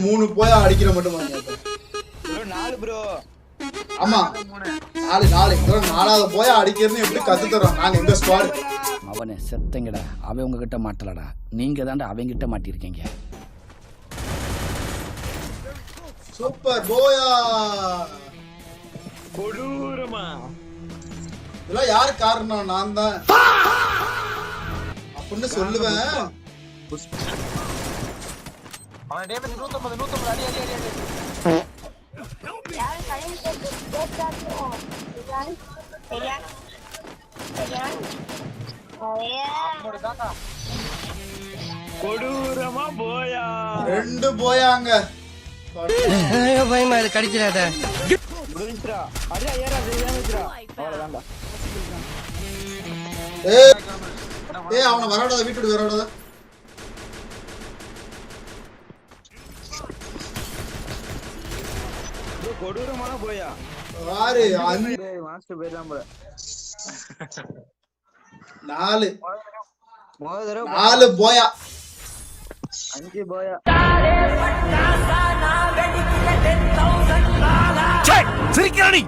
3 போயா அடிக்கிற மட்டும் ப்ரோ 4 ப்ரோ. ஆமா 4 இதோட 4வது போயா அடிக்கிறதுன்னு எப்படி கத்து தரோம் நாங்க எங்க ஸ்குவாட். அவனே செத்தங்கடா, அவன் உங்ககிட்ட மாட்டலடா, நீங்க தான்டா அவங்க கிட்ட மாட்டிருக்கீங்க. சூப்பர் போயா. கொடூரமா இதெல்லாம் யாரு காரணம்? நான் தான் அப்படின்னு சொல்லுவேன். அவன் டேமேஜ் 150 அடி அடி அடி அடி. யார் கையில் கேட்டாச்சோ இதான் சரியா சரியா அவனோட தாத்தா கொடூரமா போயா. 2 போயாங்க. பயமா இது கடிச்சிடாத. முடிஞ்சிரா அடியா ஏறாது ஏறிச்சிரா. அவ்வளவுதான்டா. ஏய் அவன வரடாத, வீட்டுக்கு வரடாத. கொடூரமான போயா. வாரு மாஸ்டர் போயிடலாம் போல. 4 முதல் 4 போயா. 5 போயா. சிரிக்கிறானி